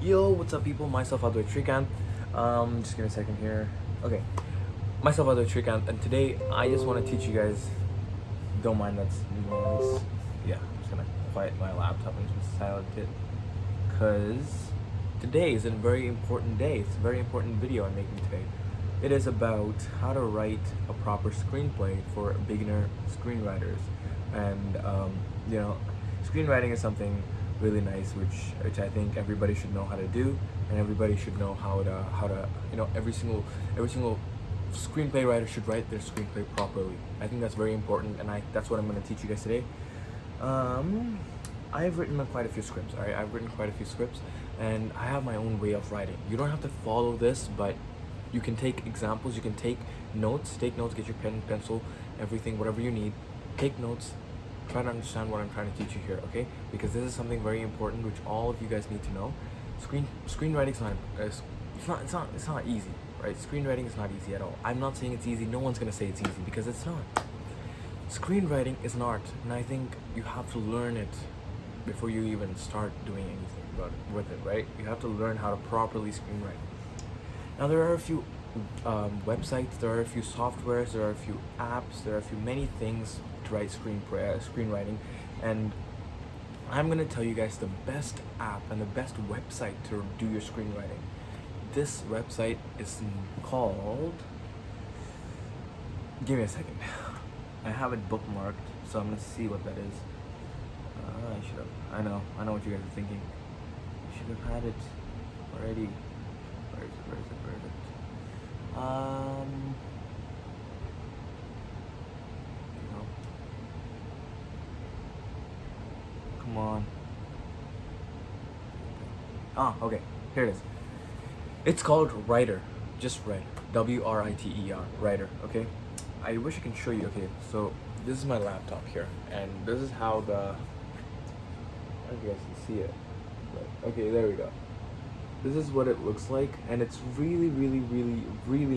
Yo, what's up people? Myself Adhwaith Srikanth. Just give me a second here. Okay. Myself Adhwaith Srikanth, and today I just want to teach you guys, don't mind that noise. Yeah, I'm just gonna quiet my laptop and just silent it. Cause today is a very important day. It's a very important video I'm making today. It is about how to write a proper screenplay for beginner screenwriters. And screenwriting is something really nice, which I think everybody should know how to do, and everybody should know how to every single screenplay writer should write their screenplay properly. I think that's very important, and that's what I'm going to teach you guys today. I've written quite a few scripts. Alright, I've written quite a few scripts, and I have my own way of writing. You don't have to follow this, but you can take examples. You can take notes. Get your pen, pencil, everything, whatever you need. Take notes. Try to understand what I'm trying to teach you here, okay? Because this is something very important, which all of you guys need to know. Screenwriting's it's not easy, right? Screenwriting is not easy at all. I'm not saying it's easy. No one's gonna say it's easy because it's not. Screenwriting is an art, and I think you have to learn it before you even start doing anything with it, right? You have to learn how to properly screenwrite. Now there are a few websites, there are a few softwares, there are a few apps, there are a few many things to write screenwriting, and I'm gonna tell you guys the best app and the best website to do your screenwriting. This website is called, give me a second, I have it bookmarked, so I'm gonna see what that is. I know what you guys are thinking. I should have had it already. Where is it? Come on. Okay, here it is. It's called Writer. Just Writer. WRITER. Writer, okay? I wish I can show you. Okay, so this is my laptop here, and this is how I don't know if you guys can see it. But, okay, there we go. This is what it looks like, and it's really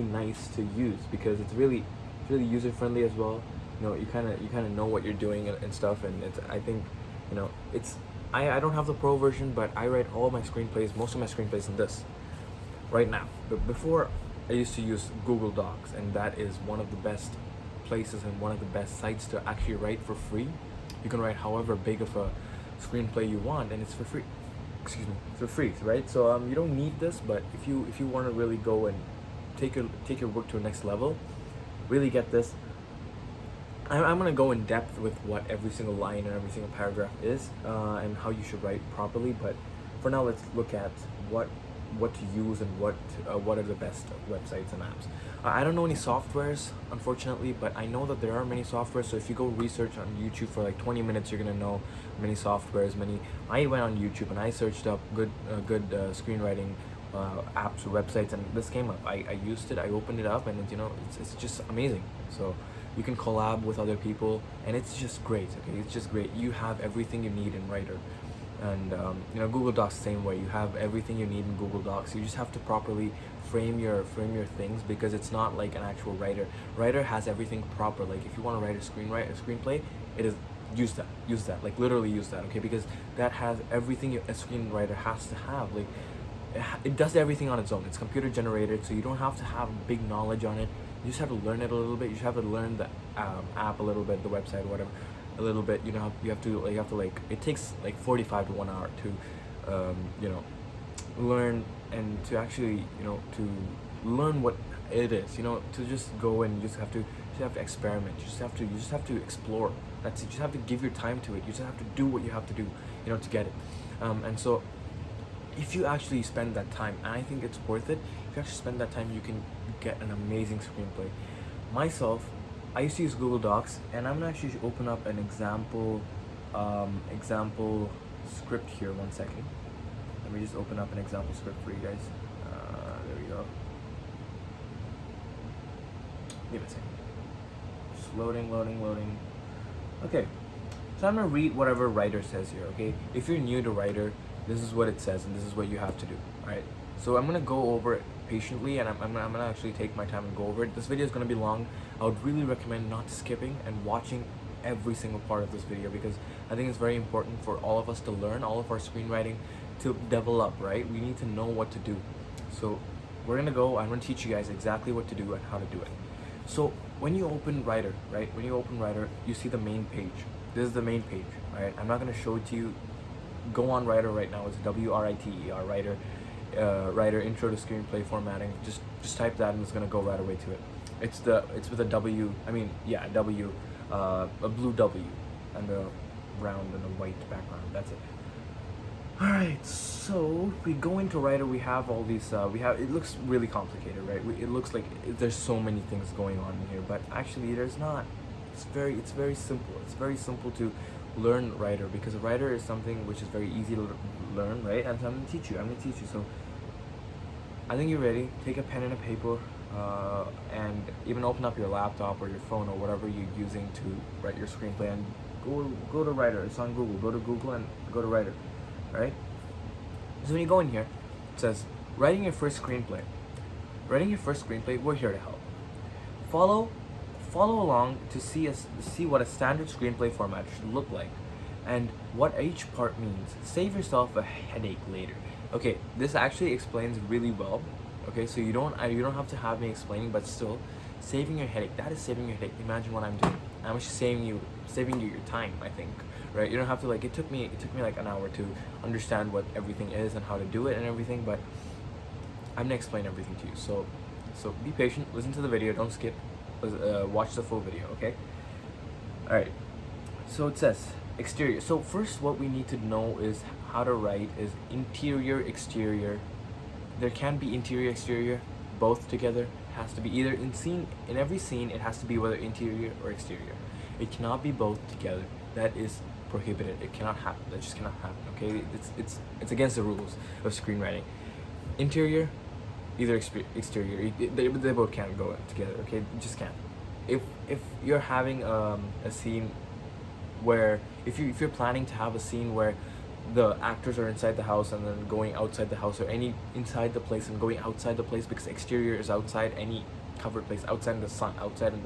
nice to use because it's really user friendly as well. You kind of know what you're doing and stuff, and I think I don't have the pro version, but I write all my screenplays, most of my screenplays in this right now. But before, I used to use Google Docs, and that is one of the best places and one of the best sites to actually write for free. You can write however big of a screenplay you want, and it's for free. Excuse me, for free, right? So you don't need this, but if you want to really go and take your work to a next level, really get this. I'm gonna go in depth with what every single line and every single paragraph is, and how you should write properly. But for now, let's look at what to use and what are the best websites and apps. I don't know any softwares, unfortunately, but I know that there are many softwares. So if you go research on YouTube for like 20 minutes, you're gonna know many softwares. I went on YouTube and I searched up good screenwriting apps or websites, and this came up. I used it. I opened it up, and it's just amazing. So you can collab with other people, and it's just great. Okay, it's just great. You have everything you need in Writer. And Google Docs, same way. You have everything you need in Google Docs. You just have to properly frame your things, because it's not like an actual writer. Writer has everything proper. Like if you want to write a screenplay, use that. Like literally use that. Okay, because that has everything a screenwriter has to have. Like it does everything on its own. It's computer generated, so you don't have to have big knowledge on it. You just have to learn it a little bit. You just have to learn the app a little bit, the website, whatever. A little bit, you have to it takes like 45 to 1 hour to learn, and to actually to learn what it is, to just go, and you just have to experiment. You just have to explore. That's it. You just have to give your time to it. You just have to do what you have to do, to get it. And so if you actually spend that time, and I think it's worth it, if you actually spend that time, you can get an amazing screenplay. Myself, I used to use Google Docs, and I'm gonna actually open up an example script here. 1 second. Let me just open up an example script for you guys. There we go. Give it a second. Just loading. Okay, so I'm gonna read whatever Writer says here. Okay, if you're new to Writer, this is what it says, and this is what you have to do. All right. So I'm gonna go over it patiently, and I'm gonna actually take my time and go over it. This video is gonna be long. I would really recommend not skipping and watching every single part of this video, because I think it's very important for all of us to learn, all of our screenwriting to develop, right? We need to know what to do. So I'm gonna teach you guys exactly what to do and how to do it. So when you open Writer, right? When you open Writer, you see the main page. This is the main page, right? I'm not gonna show it to you. Go on Writer right now. It's WRITER, Writer, Writer Intro to Screenplay Formatting. Just type that and it's gonna go right away to it. It's with a W. I mean, yeah, W, a blue W, and a round and a white background. That's it. All right, so we go into Writer. We have all these. It looks really complicated, right? It looks like there's so many things going on in here, but actually there's not. It's very simple. It's very simple to learn Writer, because a Writer is something which is very easy to learn, right? And so I'm gonna teach you. So I think you're ready. Take a pen and a paper, and even open up your laptop or your phone or whatever you're using to write your screenplay, and go to Writer. It's on Google. Go to Google and go to Writer. Right? So when you go in here, it says writing your first screenplay. Writing your first screenplay, we're here to help. Follow along to see what a standard screenplay format should look like and what each part means. Save yourself a headache later. Okay, this actually explains really well. Okay, so you don't have to have me explaining, but still, saving your headache. That is saving your headache. Imagine what I'm doing. I'm actually saving you your time, I think. Right? You don't have to it took me like an hour to understand what everything is and how to do it and everything, but I'm gonna explain everything to you. So be patient, listen to the video, don't skip, watch the full video, okay? Alright. So it says exterior. So first what we need to know is how to write is interior, exterior. There can be interior, exterior, both together. It has to be either in every scene it has to be whether interior or exterior. It cannot be both together. That is prohibited. It cannot happen. That just cannot happen. Okay, it's against the rules of screenwriting. Interior, either exterior. They both can't go together. Okay, it just can't. If you're having a scene where if you're planning to have a scene where the actors are inside the house and then going outside the house, or any inside the place and going outside the place, because exterior is outside, any covered place, outside in the sun, outside in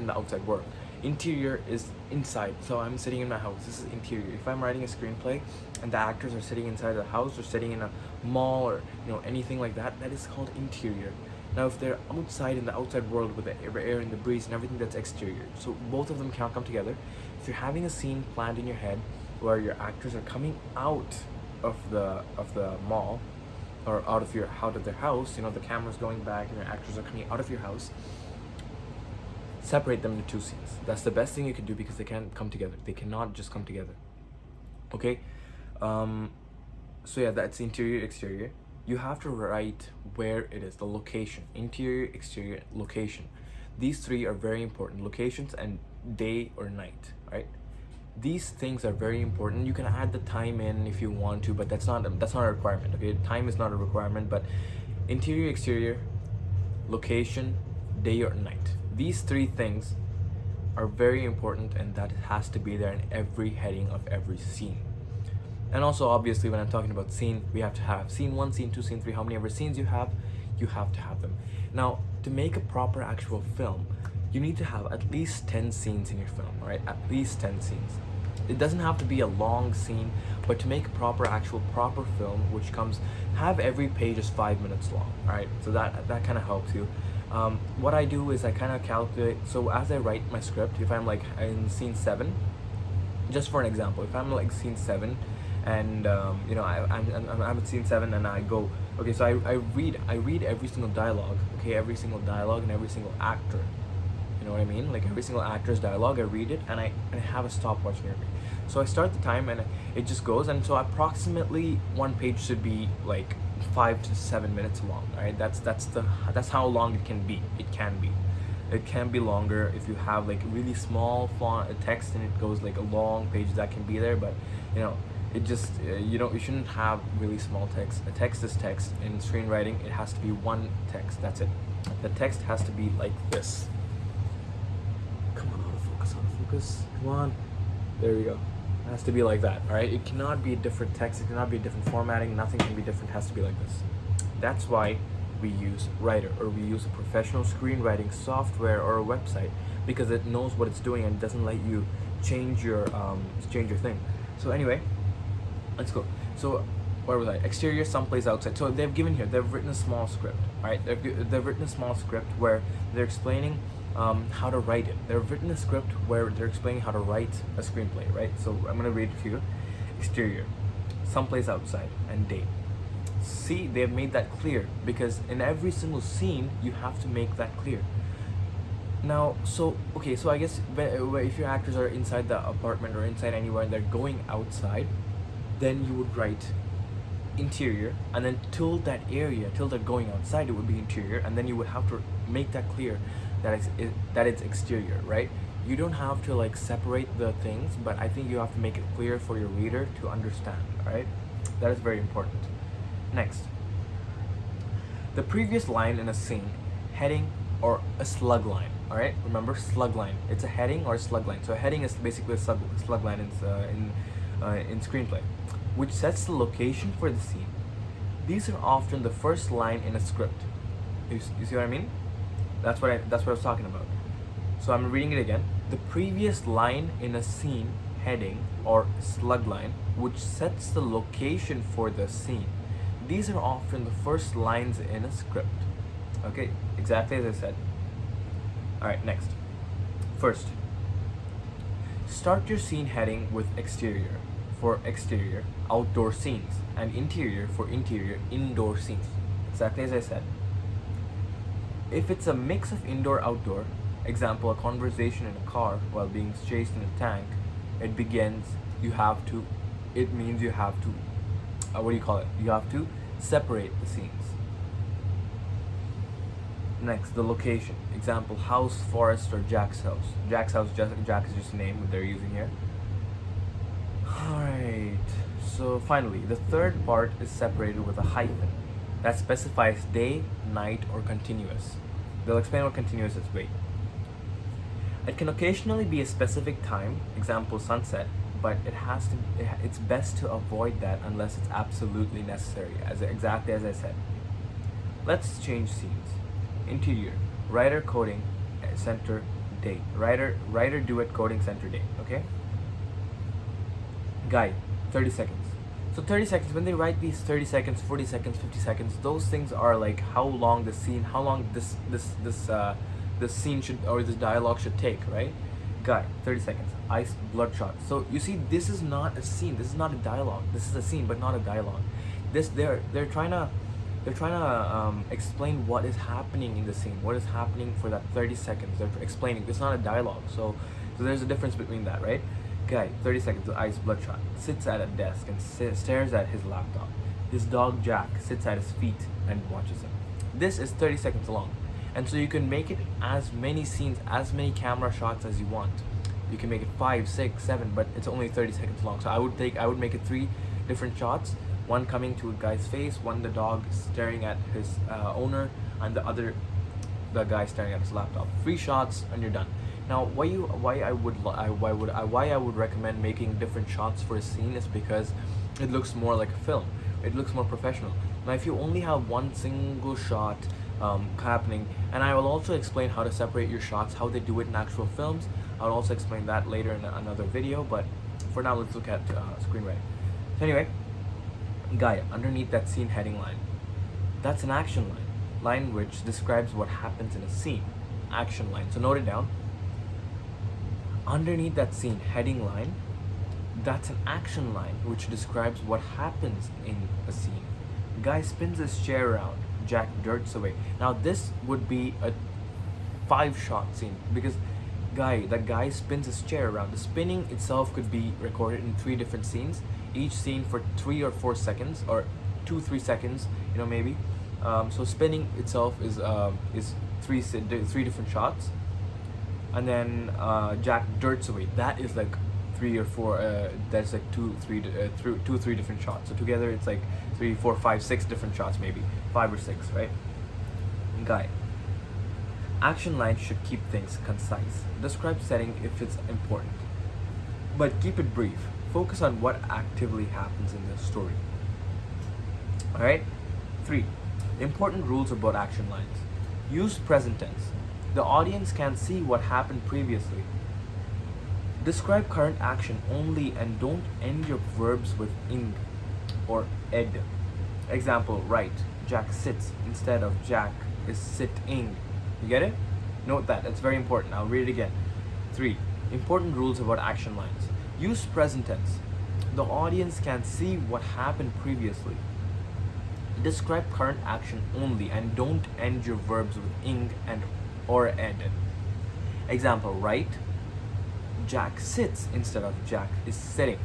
the outside world. Interior is inside, so I'm sitting in my house. This is interior. If I'm writing a screenplay and the actors are sitting inside the house or sitting in a mall or anything like that, that is called interior. Now if they're outside in the outside world with the air and the breeze and everything, that's exterior. So both of them can't come together. If you're having a scene planned in your head where your actors are coming out of the mall or out of their house, the camera's going back and your actors are coming out of your house, separate them into two scenes. That's the best thing you can do, because they can't come together. They cannot just come together. Okay? So yeah, that's interior, exterior. You have to write where it is, the location. Interior, exterior, location. These three are very important. Locations and day or night, right? These things are very important. You can add the time in if you want to, but that's not a requirement. Okay? Time is not a requirement, but interior, exterior, location, day or night. These three things are very important, and that has to be there in every heading of every scene. And also, obviously, when I'm talking about scene, we have to have scene 1, scene 2, scene 3, how many ever scenes you have to have them. Now, to make a proper actual film, you need to have at least 10 scenes in your film, all right? At least 10 scenes. It doesn't have to be a long scene, but to make a proper film, which have every page is 5 minutes long, all right? So that kind of helps you. What I do is I kind of calculate. So as I write my script, if I'm like in scene 7, just for an example, if I'm like scene 7, and I'm at scene 7, and I go, okay, so I read every single dialogue, okay, every single dialogue and every single actor. You know what I mean? Like every single actor's dialogue, I read it, and I have a stopwatch near me. So I start the time, and it just goes, and so approximately one page should be like 5 to 7 minutes long. All right, that's how long it can be. It can be longer if you have like really small font text and it goes like a long page, that can be there, but it just you shouldn't have really small text. A text is text. In screenwriting, it has to be one text. That's it. The text has to be like this. Come on, autofocus. Come on. There we go. It has to be like that, all right? It cannot be a different text. It cannot be a different formatting. Nothing can be different. It has to be like this. That's why we use Writer, or we use a professional screenwriting software or a website, because it knows what it's doing and doesn't let you change your thing. So anyway, let's go. So where was I? Exterior, someplace outside. So they've given here, they've written a small script, right? They've written a small script where they're explaining how to write it. They've written a script where they're explaining how to write a screenplay, right? So I'm gonna read it to you. Exterior, someplace outside, and date. See, they've made that clear because in every single scene you have to make that clear. Now, so okay, so I guess if your actors are inside the apartment or inside anywhere and they're going outside, then you would write interior, and then till that area, till they're going outside, it would be interior, and then you would have to make that clear that it's exterior, right? You don't have to like separate the things, but I think you have to make it clear for your reader to understand, right? That is very important. Next, the previous line in a scene, heading or a slug line. All right, remember slug line. It's a heading or a slug line. So a heading is basically a slug line in screenplay, which sets the location for the scene. These are often the first line in a script. You see what I mean? That's what I was talking about. So I'm reading it again. The previous line in a scene, heading or slug line, which sets the location for the scene. These are often the first lines in a script. Okay, exactly as I said. Alright, next. First, start your scene heading with exterior for exterior, outdoor scenes, and interior for interior, indoor scenes. Exactly as I said. If it's a mix of indoor-outdoor, example, a conversation in a car while being chased in a tank, it means you have to, you have to separate the scenes. Next, the location. Example, house, forest, or Jack's house. Jack is just a name that they're using here. Alright, so finally, the third part is separated with a hyphen that specifies day, night, or continuous. They'll explain what continuous is. Wait. It can occasionally be a specific time, example sunset, but it's best to avoid that unless it's absolutely necessary, exactly as I said. Let's change scenes. Interior, writer coding, center date. Writer duet coding, center date. Okay. Guy, 30 seconds. So 30 seconds, when they write these 30 seconds, 40 seconds, 50 seconds, those things are like how long the scene, how long this scene should, or this dialogue should take, right? Guy, 30 seconds. Ice, bloodshot. So you see, this is not a scene. This is not a dialogue. This is a scene, but not a dialogue. They're trying to explain what is happening in the scene, what is happening for that 30 seconds. They're explaining. It's not a dialogue. So there's a difference between that, right? Guy, 30 seconds, ice, bloodshot, sits at a desk and stares at his laptop. His dog Jack sits at his feet and watches him. This is 30 seconds long. And so you can make it as many scenes, as many camera shots as you want. You can make it 5, 6, 7, but it's only 30 seconds long. So I would make it 3 different shots. One coming to a guy's face, one the dog staring at his owner, and the guy staring at his laptop. 3 shots and you're done. Now, why I would recommend making different shots for a scene is because it looks more like a film. It looks more professional. Now, if you only have one single shot happening, and I will also explain how to separate your shots, how they do it in actual films. I'll also explain that later in another video. But for now, let's look at screenwriting. So anyway, guy, underneath that scene heading line, that's an action line which describes what happens in a scene. Action line. So note it down. Underneath that scene heading line, that's an action line which describes what happens in a scene. Guy spins his chair around. Jack dirts away. Now this would be a 5-shot scene because that guy spins his chair around. The spinning itself could be recorded in 3 different scenes, each scene for 3 or 4 seconds, or 2-3 seconds, maybe. So spinning itself is 3 different shots, and then Jack dirts away. That is like 3 or 4. That's like 2-3 different shots. So together it's like 3, 4, 5, 6 different shots, maybe 5 or 6, right? Guy. Action lines should keep things concise. Describe setting if it's important, but keep it brief. Focus on what actively happens in the story. Alright? 3. Important rules about action lines. Use present tense. The audience can see what happened previously. Describe current action only and don't end your verbs with ing or ed. Example, write. Jack sits instead of Jack is sitting. You get it? Note that. It's very important. I'll read it again. 3. Important rules about action lines. Use present tense. The audience can see what happened previously. Describe current action only and don't end your verbs with ing and or ed. Example, write. Jack sits instead of Jack is sitting.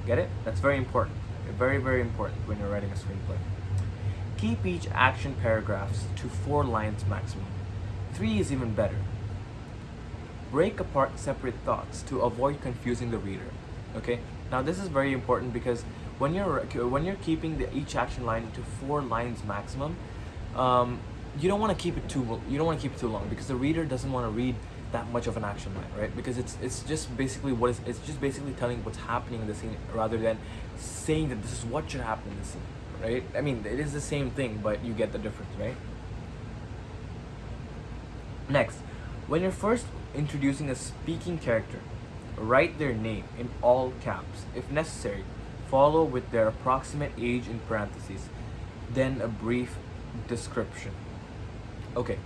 Get it? That's very important. Very, very important when you're writing a screenplay. Keep each action paragraphs to 4 lines maximum. 3 is even better. Break apart separate thoughts to avoid confusing the reader. Okay? Now this is very important because when you're keeping each action line to 4 lines maximum, you don't want to keep it too long because the reader doesn't want to read that much of an action line, right? Because it's just basically telling what's happening in the scene rather than saying that this is what should happen in the scene, right? I mean, it is the same thing, but you get the difference, right? Next, when you're first introducing a speaking character, write their name in all caps. If necessary, follow with their approximate age in parentheses, then a brief description. Okay,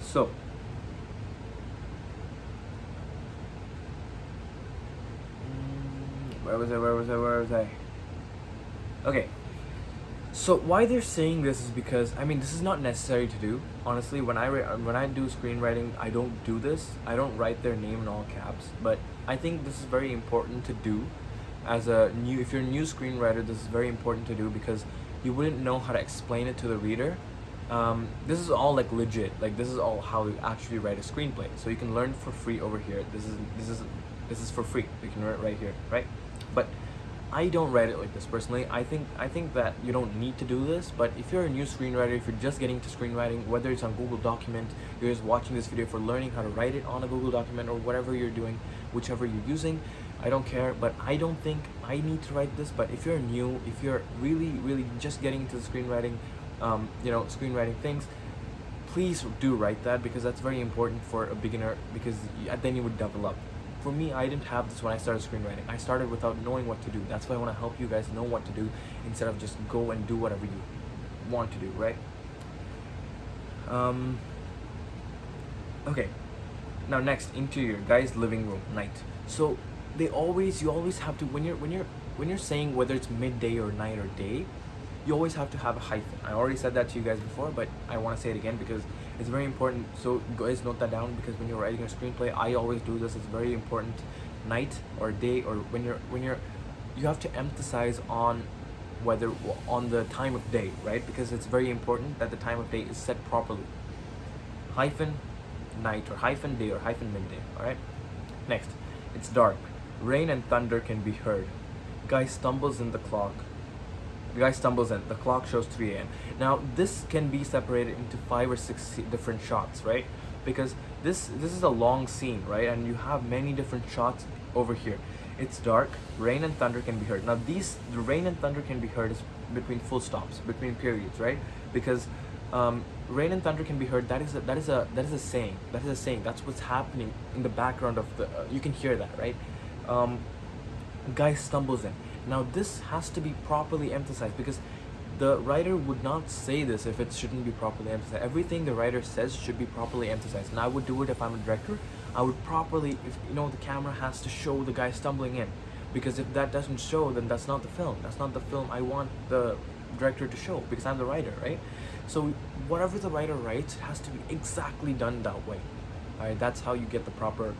so where was I? Okay, so why they're saying this is because, I mean, this is not necessary to do. Honestly, when I do screenwriting, I don't do this. I don't write their name in all caps, but I think this is very important to do. If you're a new screenwriter, this is very important to do because you wouldn't know how to explain it to the reader. This is all like legit. Like, this is all how you actually write a screenplay. So you can learn for free over here. This is for free. You can learn it right here, right? But I don't write it like this personally. I think that you don't need to do this, but if you're a new screenwriter, if you're just getting to screenwriting, whether it's on Google Document, you're just watching this video for learning how to write it on a Google Document, or whatever you're doing, whichever you're using, I don't care, but I don't think I need to write this. But if you're new, if you're really just getting into the screenwriting, screenwriting things, please do write that, because that's very important for a beginner, because then you would develop. For me, I didn't have this when I started screenwriting. I started without knowing what to do. That's why I want to help you guys know what to do instead of just go and do whatever you want to do, right? Okay. Now next, interior, guys' living room, night. So you always have to, when you're saying whether it's midday or night or day, you always have to have a hyphen. I already said that to you guys before, but I want to say it again because it's very important. So guys, note that down, because when you're writing a screenplay, I always do this. It's very important. Night or day, or you have to emphasize on the time of day, right? Because it's very important that the time of day is set properly. Hyphen night, or hyphen day, or hyphen midday. All right. Next, it's dark. Rain and thunder can be heard. Guy stumbles in. The clock shows 3 a.m. Now this can be separated into 5 or 6 different shots, right? Because this is a long scene, right? And you have many different shots over here. It's dark. Rain and thunder can be heard. Now the rain and thunder can be heard is between full stops, between periods, right? Because rain and thunder can be heard. That is a saying. That's what's happening in the background of the. You can hear that, right? Guy stumbles in. Now this has to be properly emphasized, because the writer would not say this if it shouldn't be properly emphasized. Everything the writer says should be properly emphasized. And I would do it if I'm a director. I would properly, if the camera has to show the guy stumbling in, because if that doesn't show, then that's not the film. That's not the film I want the director to show, because I'm the writer, right? So whatever the writer writes has to be exactly done that way. All right, that's how you get the proper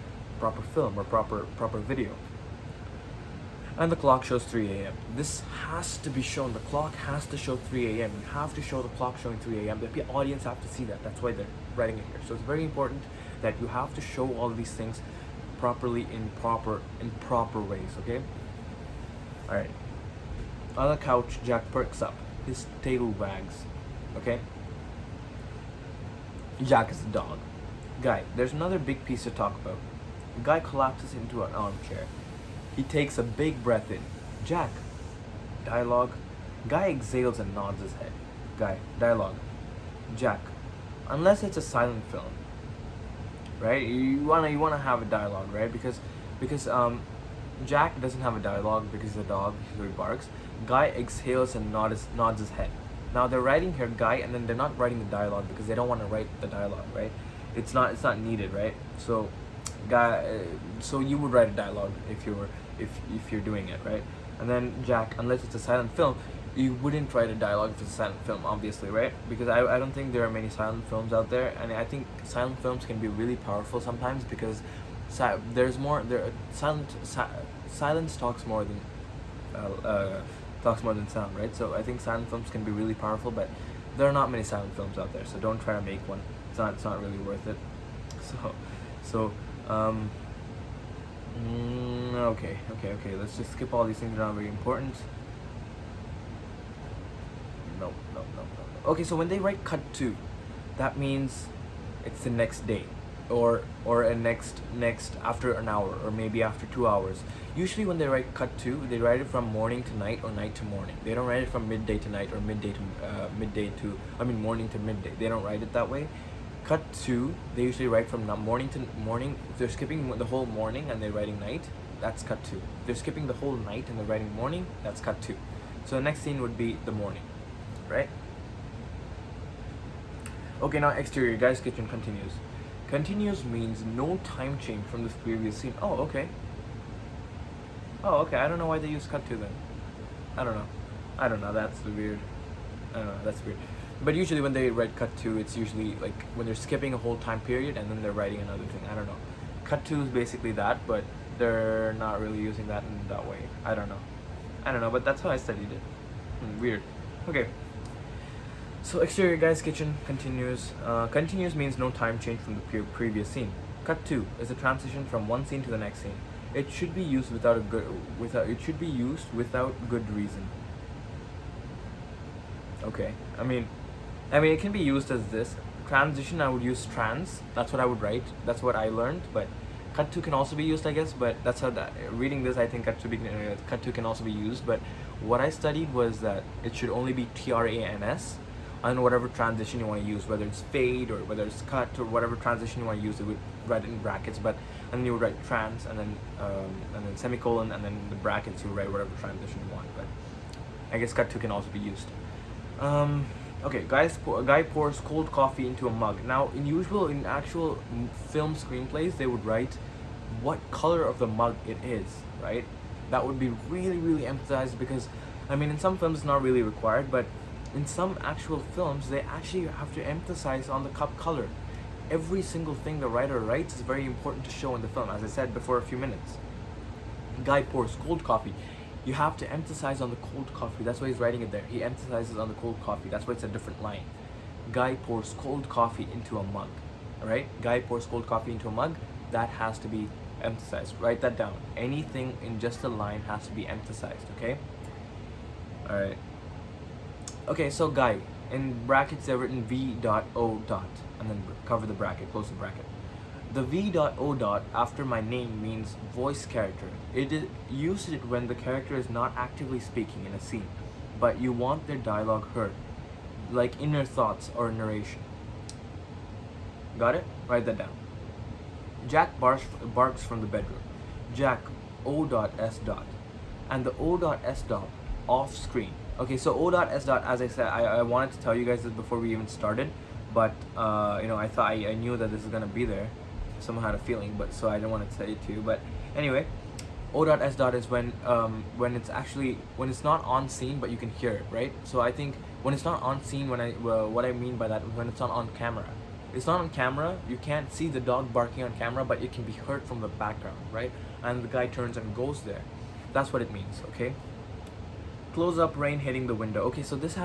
film, or proper video. And the clock shows 3 a.m. This has to be shown. The clock has to show 3 a.m. You have to show the clock showing 3 a.m. The audience have to see that. That's why they're writing it here. So it's very important that you have to show all these things properly in proper ways, okay? All right. On the couch, Jack perks up. His tail wags, okay? Jack is a dog. Guy, there's another big piece to talk about. Guy collapses into an armchair. He takes a big breath in. Jack. Dialogue. Guy exhales and nods his head. Guy. Dialogue. Jack. Unless it's a silent film, right? You wanna have a dialogue, right? Because Jack doesn't have a dialogue because he's a dog, so he barks. Guy exhales and nods his head. Now they're writing here guy, and then they're not writing the dialogue because they don't want to write the dialogue, right? It's not needed, right? So guy, so you would write a dialogue if you're doing it, right? And then Jack, unless it's a silent film, you wouldn't write a dialogue if it's a silent film, obviously, right? Because I don't think there are many silent films out there, and I think silent films can be really powerful sometimes because silence talks more than sound, right? So I think silent films can be really powerful, but there are not many silent films out there, so don't try to make one. It's not really worth it. So okay. Let's just skip all these things that are not very important. No. Okay, so when they write cut to, that means it's the next day, or a next after an hour, or maybe after 2 hours. Usually when they write cut to, they write it from morning to night or night to morning. They don't write it from midday to night or morning to midday. They don't write it that way. Cut to, they usually write from morning to morning. If they're skipping the whole morning and they're writing night, that's cut to. If they're skipping the whole night and they're writing morning, that's cut to. So the next scene would be the morning, right? Okay, now exterior, guy's kitchen continues. Continues means no time change from the previous scene. Oh, okay. I don't know why they use cut to then. I don't know. That's weird. That's weird. But usually when they write cut to, it's usually like when they're skipping a whole time period and then they're writing another thing. I don't know. Cut to is basically that, but they're not really using that in that way. I don't know, but that's how I studied it. Weird. Okay. So exterior, guy's kitchen continues. Continues means no time change from the previous scene. Cut to is a transition from one scene to the next scene. It should be used without good reason. Okay. I mean it can be used as this. Transition, I would use trans. That's what I would write. That's what I learned. But cut to can also be used, I guess. But that's how reading this, I think cut to can also be used. But what I studied was that it should only be trans. And whatever transition you want to use, whether it's fade or whether it's cut or whatever transition you want to use, it would write it in brackets. But and then you would write trans and then semicolon, and then in the brackets you would write whatever transition you want. But I guess cut to can also be used. Okay, guy pours cold coffee into a mug. Now, in actual film screenplays, they would write what color of the mug it is, right? That would be really, really emphasized because, in some films it's not really required, but in some actual films, they actually have to emphasize on the cup color. Every single thing the writer writes is very important to show in the film, as I said before a few minutes. Guy pours cold coffee. You have to emphasize on the cold coffee. That's why he's writing it there. He emphasizes on the cold coffee. That's why it's a different line. Guy pours cold coffee into a mug. Alright? Guy pours cold coffee into a mug. That has to be emphasized. Write that down. Anything in just a line has to be emphasized, okay? Alright. Okay, so guy. In brackets, they're written V.O. and then cover the bracket, close the bracket. The V.O. after my name means voice character. It uses it when the character is not actively speaking in a scene, but you want their dialogue heard, like inner thoughts or narration. Got it? Write that down. Jack barks from the bedroom. Jack O.S. And the O.S. off screen. Okay, so O.S. as I said, I wanted to tell you guys this before we even started, but I thought I knew that this is gonna be there. Somehow had a feeling, but so I didn't want to say it to you. But anyway, O.S. is when it's not on scene, but you can hear it, right? So I think when it's not on scene, what I mean by that is when it's not on camera. It's not on camera. You can't see the dog barking on camera, but it can be heard from the background, right? And the guy turns and goes there. That's what it means, okay? Close up, rain hitting the window. Okay, so this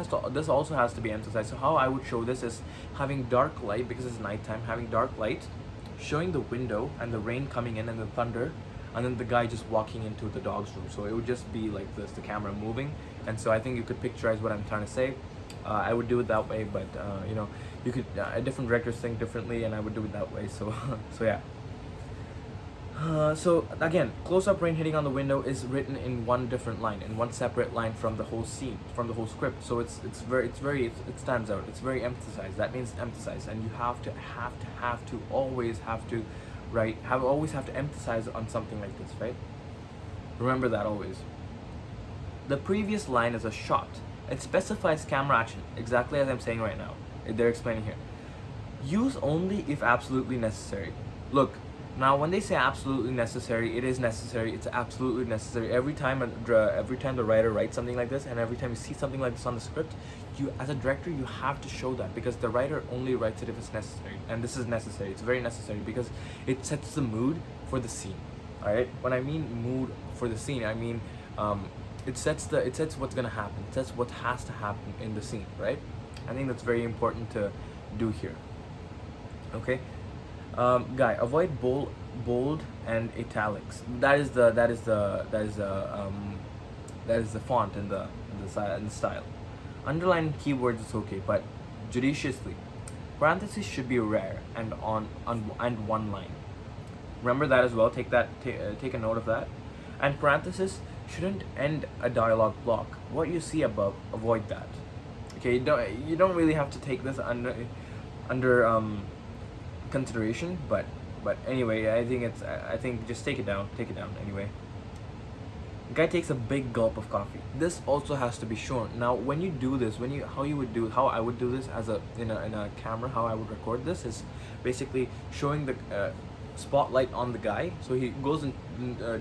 also has to be emphasized. So how I would show this is having dark light, because it's nighttime. Having dark light, showing the window and the rain coming in and the thunder, and then the guy just walking into the dog's room. So it would just be like this, the camera moving. And so I think you could picturize what I'm trying to say. I would do it that way, but you could different directors think differently, and I would do it that way. So so yeah. So again, close-up rain hitting on the window is written in one different line, in one separate line from the whole scene, from the whole script. So it stands out. It's very emphasized. That means emphasize, and you always have to emphasize on something like this, right? Remember that always. The previous line is a shot. It specifies camera action, exactly as I'm saying right now. They're explaining here. Use only if absolutely necessary. Look, now when they say absolutely necessary, it is necessary. It's absolutely necessary. Every time the writer writes something like this, and every time you see something like this on the script, you as a director, you have to show that, because the writer only writes it if it's necessary. And this is necessary. It's very necessary because it sets the mood for the scene. Alright? When I mean mood for the scene, I mean it sets what's gonna happen. It sets what has to happen in the scene, right? I think that's very important to do here. Okay, guy, avoid bold and italics. That is the font and the style. Underline keywords is okay, but judiciously. Parentheses should be rare and and one line. Remember that as well. Take a note of that. And parentheses shouldn't end a dialogue block. What you see above, avoid that. Okay, you don't really have to take this under consideration, but anyway, I think just take it down anyway. The guy takes a big gulp of coffee. This also has to be shown. Now when you do this, how I would do this as in a camera, how I would record this is basically showing the spotlight on the guy. So he goes and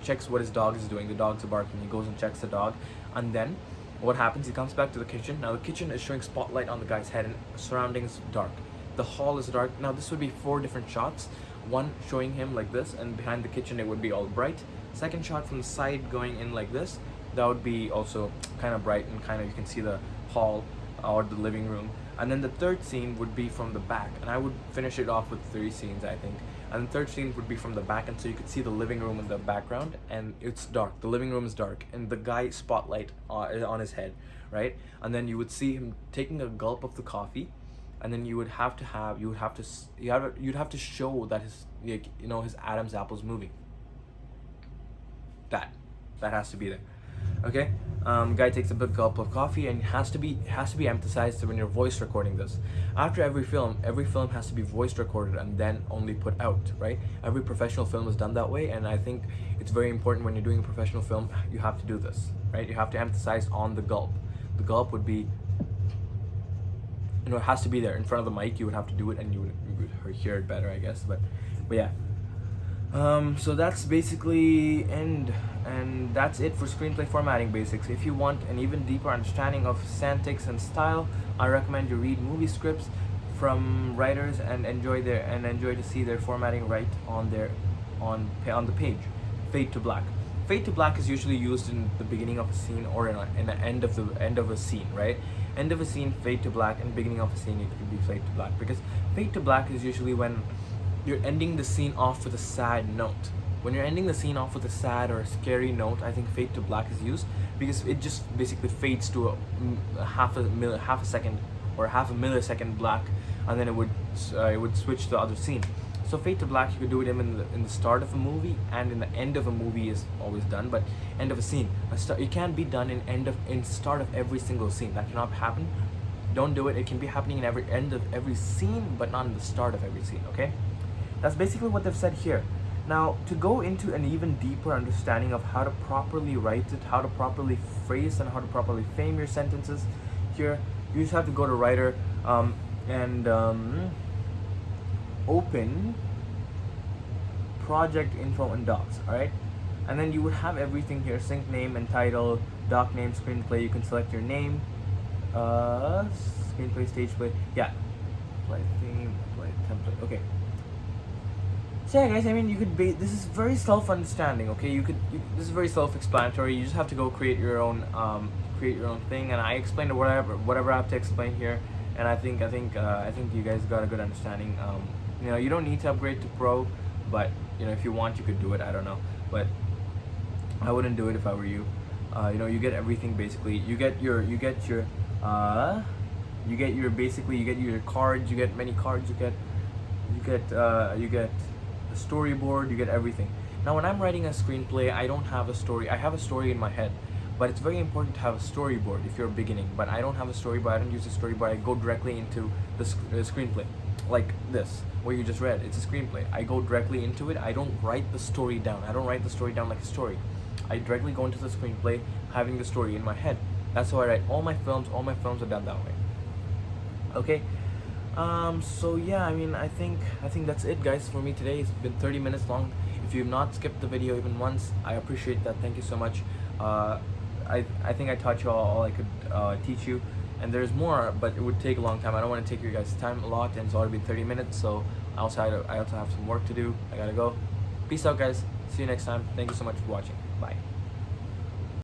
checks what his dog is doing. The dog's barking. He goes and checks the dog, and then what happens? He comes back to the kitchen. Now the kitchen is showing spotlight on the guy's head, and surroundings dark. The hall is dark. Now this would be 4 different shots. One showing him like this, and behind the kitchen it would be all bright. Second shot from the side going in like this, that would be also kind of bright, and kind of you can see the hall or the living room. And then the third scene would be from the back, and I would finish it off with 3 scenes, I think. And the third scene would be from the back, and so you could see the living room in the background, and it's dark. The living room is dark, and the guy spotlight on his head, right? And then you would see him taking a gulp of the coffee, and then you'd have to show that his his Adam's apple's moving. That has to be there. Okay, guy takes a big gulp of coffee, and has to be emphasized when you're voice recording this. After every film has to be voice recorded and then only put out, right? Every professional film is done that way, and I think it's very important when you're doing a professional film, you have to do this, right? You have to emphasize on the gulp. The gulp would be, it has to be there in front of the mic. You would have to do it, and you would hear it better, I guess. But yeah. So that's basically and that's it for screenplay formatting basics. If you want an even deeper understanding of semantics and style, I recommend you read movie scripts from writers and enjoy to see their formatting right on the page. Fade to black. Fade to black is usually used in the beginning of a scene or in the end of a scene, right? End of a scene, fade to black, and beginning of a scene, it could be fade to black, because fade to black is usually when you're ending the scene off with a sad note. When you're ending the scene off with a sad or a scary note, I think fade to black is used, because it just basically fades to a half a second or half a millisecond black, and then it would switch to the other scene. So fade to black, you could do it in the start of a movie, and in the end of a movie is always done, but end of a scene, it can be done in start of every single scene. That cannot happen. Don't do it. It can be happening in every end of every scene, but not in the start of every scene. Okay, that's basically what they've said here. Now, to go into an even deeper understanding of how to properly write it, how to properly phrase, and how to properly frame your sentences, here you just have to go to writer and open project info and docs. All right, and then you would have everything here: sync name and title, doc name, screenplay. You can select your name, screenplay, stage play. Yeah, apply theme, apply template. Okay. So yeah, guys, I mean, you could this is very self-understanding. Okay, this is very self-explanatory. You just have to go create your own thing, and I explained whatever I have to explain here, and I think you guys got a good understanding. You don't need to upgrade to pro, but if you want, you could do it. I don't know, but I wouldn't do it if I were you. You get everything basically. You get your cards. You get many cards. You get a storyboard. You get everything. Now, when I'm writing a screenplay, I don't have a story. I have a story in my head, but it's very important to have a storyboard if you're beginning. But I don't have a storyboard. I don't use a storyboard. I go directly into the screenplay, like this, what you just read. It's a screenplay. I go directly into it. I don't write the story down. I don't write the story down like a story. I directly go into the screenplay, having the story in my head. That's how I write all my films. All my films are done that way. Okay. So yeah, I mean, I think that's it, guys, for me today. It's been 30 minutes long. If you've not skipped the video even once, I appreciate that. Thank you so much. I think I taught you all I could teach you, and there's more, but it would take a long time. I don't want to take your guys' time a lot, and it's already been 30 minutes. So I also have some work to do. I gotta go. Peace out, guys. See you next time. Thank you so much for watching. Bye.